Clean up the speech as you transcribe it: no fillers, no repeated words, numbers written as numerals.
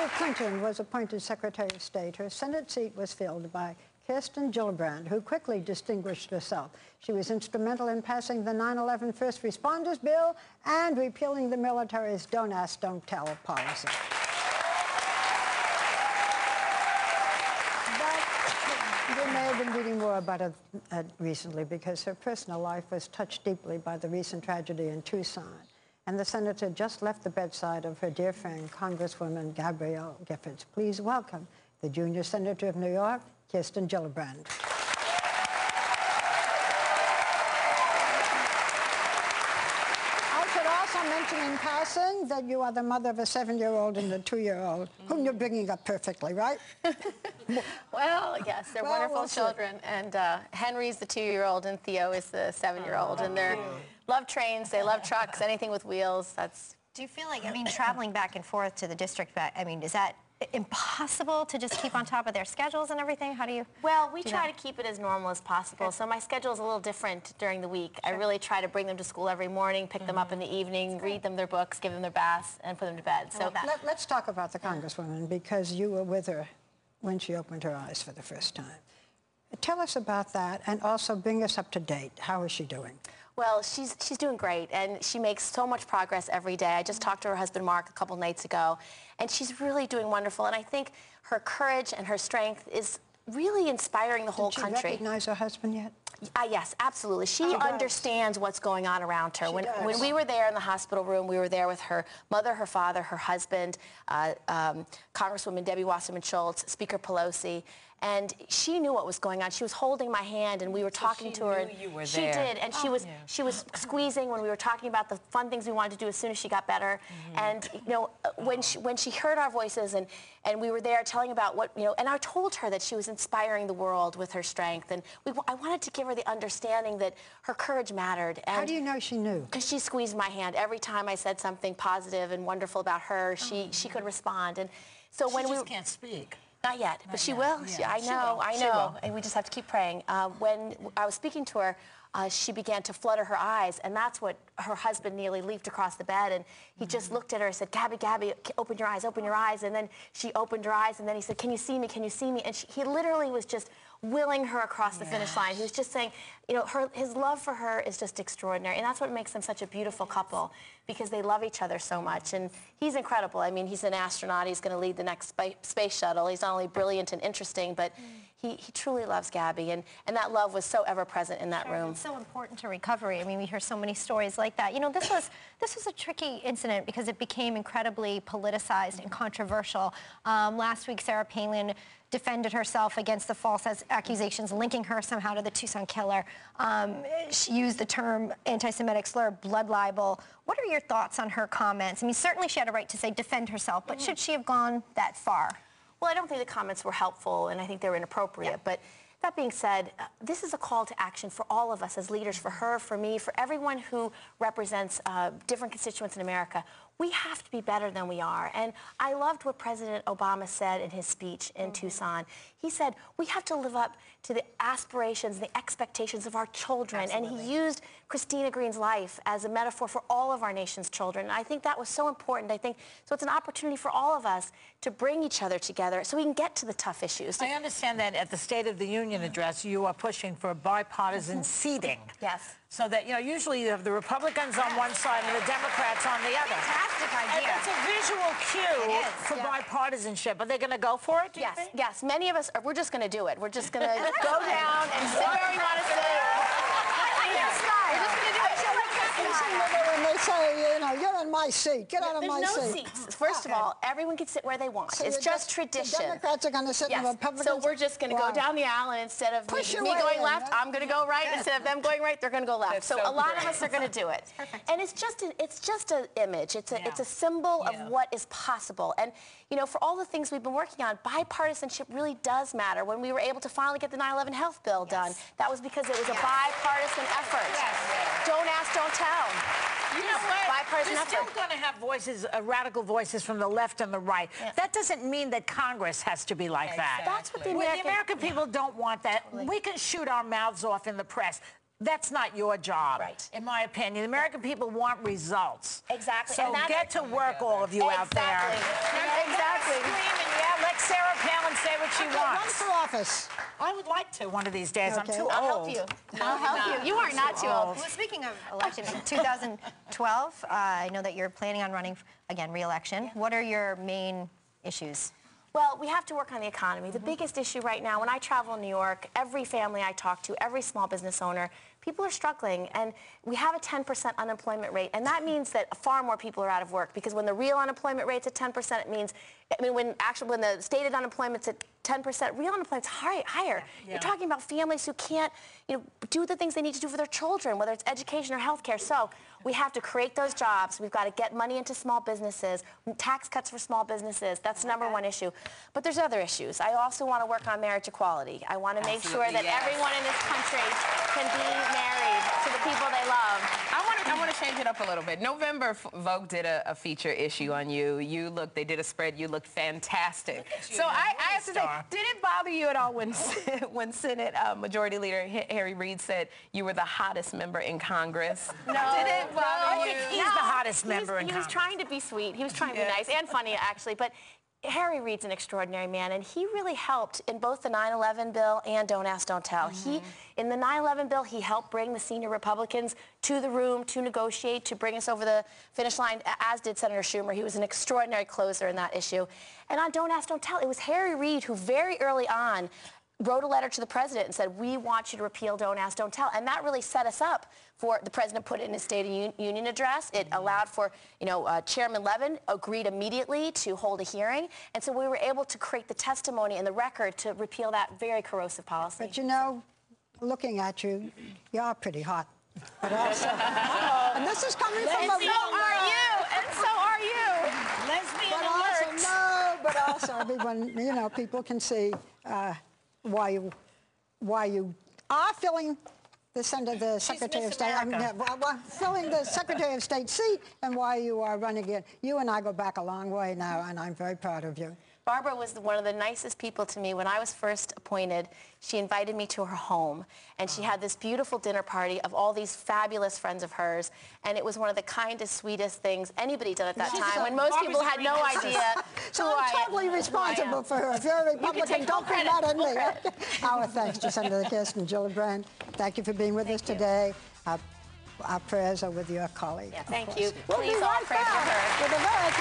Bill Clinton was appointed Secretary of State, her Senate seat was filled by Kirsten Gillibrand, who quickly distinguished herself. She was instrumental in passing the 9/11 First Responders Bill and repealing the military's Don't Ask, Don't Tell policy. But you may have been reading more about it recently because her personal life was touched deeply by the recent tragedy in Tucson. And the senator just left the bedside of her dear friend, Congresswoman Gabrielle Giffords. Please welcome the junior senator of New York, Kirsten Gillibrand. I should also mention in passing that you are the mother of a 7-year-old and a 2-year-old, whom you're bringing up perfectly, right? Well, yes, they're wonderful children. And Henry's the 2-year-old, and Theo is the 7-year-old. And they love trains, they love trucks, anything with wheels. Do you feel like, I mean, traveling back and forth to the district, I mean, is that impossible to just keep on top of their schedules and everything? How do you Well, we try to keep it as normal as possible. So my schedule is a little different during the week. I really try to bring them to school every morning, pick them up in the evening, read them their books, give them their baths, and put them to bed. So let's talk about the Congresswoman, because you were with her when she opened her eyes for the first time. Tell us about that, and also bring us up to date. How is she doing? Well, she's doing great, and she makes so much progress every day. I just talked to her husband, Mark, a couple nights ago, and she's really doing wonderful. And I think her courage and her strength is really inspiring the whole country. Did she recognize her husband yet? Yes, absolutely. She understands what's going on around her. When we were there in the hospital room, we were there with her mother, her father, her husband, Congresswoman Debbie Wasserman Schultz, Speaker Pelosi, and she knew what was going on. She was holding my hand, and we were talking to her. You were she did, and she was squeezing when we were talking about the fun things we wanted to do as soon as she got better. And you know, when she heard our voices, and we were there telling about what, you know, and I told her that she was inspiring the world with her strength, and I wanted to give her the understanding that her courage mattered. And how do you know she knew? Because she squeezed my hand every time I said something positive and wonderful about her. She could respond, and so when we can't speak. Not yet, but she will. Yeah. I know, and we just have to keep praying. When I was speaking to her, she began to flutter her eyes, and that's what her husband nearly leaped across the bed, and he just looked at her and said, Gabby, open your eyes, and then she opened her eyes, and then he said, can you see me, and he literally was just willing her across the finish line. He was just saying, you know, his love for her is just extraordinary, and that's what makes them such a beautiful couple, because they love each other so much. And he's incredible. I mean, he's an astronaut. He's going to lead the next space shuttle. He's not only brilliant and interesting, but he truly loves Gabby, and that love was so ever present in that room. It's so important to recovery. I mean, we hear so many stories like that. You know, this was a tricky incident because it became incredibly politicized and controversial. Last week, Sarah Palin defended herself against the false accusations linking her somehow to the Tucson killer. She used the term anti-Semitic slur, blood libel. What are your thoughts on her comments? I mean, certainly she had a right to say defend herself, but should she have gone that far? Well, I don't think the comments were helpful, and I think they were inappropriate. Yeah. But that being said, this is a call to action for all of us as leaders, for her, for me, for everyone who represents different constituents in America. We have to be better than we are. And I loved what President Obama said in his speech in Tucson. He said, we have to live up to the aspirations, the expectations of our children. Absolutely. And he used Christina Green's life as a metaphor for all of our nation's children. And I think that was so important. I think, so it's an opportunity for all of us to bring each other together so we can get to the tough issues. I understand that at the State of the Union address, you are pushing for bipartisan seating. Yes. So that, you know, usually you have the Republicans on one side and the Democrats on the other. Fantastic idea. And it's a visual cue for bipartisanship. Are they going to go for it, do you think? Yes. Many of us, we're just going to do it. We're just going to go down and sit where we want to sit. We're just going to do it. When they say, you know, you're in my seat, get out of my seat. There's no seats. First of all, everyone can sit where they want. So it's just tradition. The Democrats are going to sit in the Republicans. So we're just going to go down the aisle, and instead of me going left, I'm going to go right. Instead of them going right, they're going to go left. So a lot of us are going to do it. And it's just an image. It's a symbol of what is possible. And you know, for all the things we've been working on, bipartisanship really does matter. When we were able to finally get the 9/11 health bill done, that was because it was a bipartisan effort. Don't ask, don't tell. You know what? You're still going to have voices, radical voices from the left and the right. That doesn't mean that Congress has to be like that. That's what the American people don't want that. We can shoot our mouths off in the press. that's not your job, right, in my opinion. The American people want results. Exactly. So get to work, all of you out there. Exactly. Scream and yell. Let Sarah Palin say what she wants. Run for office. I would like to one of these days. Okay. I'm too old. I'll help you. I'll help you. You are not too old. Well, speaking of election, in 2012, I know that you're planning on running, again, re-election. Yeah. What are your main issues? Well, we have to work on the economy. The biggest issue right now, when I travel in New York, every family I talk to, every small business owner, people are struggling, and we have a 10% unemployment rate, and that means that far more people are out of work, because when the real unemployment rate's at 10%, it means, when the stated unemployment's at 10%, real unemployment's higher. Yeah. You're talking about families who can't, do the things they need to do for their children, whether it's education or healthcare. So we have to create those jobs. We've got to get money into small businesses, tax cuts for small businesses. That's the number one issue. But there's other issues. I also want to work on marriage equality. I want to make sure that everyone in this country can be married to the people they love. I want to change it up a little bit. November, Vogue did a feature issue on you. They did a spread. You looked fantastic. So I have to say, did it bother you at all when Senate Majority Leader Harry Reid said you were the hottest member in Congress? No. Did it bother you? He's the hottest member in Congress. He was trying to be sweet. He was trying to be nice and funny, actually. But Harry Reid's an extraordinary man, and he really helped in both the 9/11 bill and Don't Ask, Don't Tell. In the 9/11 bill, he helped bring the senior Republicans to the room to negotiate, to bring us over the finish line, as did Senator Schumer. He was an extraordinary closer in that issue. And on Don't Ask, Don't Tell, it was Harry Reid who very early on wrote a letter to the president and said, we want you to repeal Don't Ask, Don't Tell. And that really set us up for, the president put it in his State of Union address. It allowed for, Chairman Levin agreed immediately to hold a hearing. And so we were able to create the testimony and the record to repeal that very corrosive policy. But looking at you, you are pretty hot. But also, and this is coming from a... So are you, and so are you. Lesbian alert. But also everyone, people can see why you are filling the Secretary of State, filling the Secretary of State seat, and why you are running again. You and I go back a long way now, and I'm very proud of you. Barbara was one of the nicest people to me. When I was first appointed, she invited me to her home, and she had this beautiful dinner party of all these fabulous friends of hers, and it was one of the kindest, sweetest things anybody did at that time, when most people had no idea So I'm totally responsible for her. If you're a Republican, don't put that on me. Our thanks to Senator Kirsten Gillibrand. Thank you for being with us today. Our prayers are with your colleague. Yeah, thank you. Please all pray for her.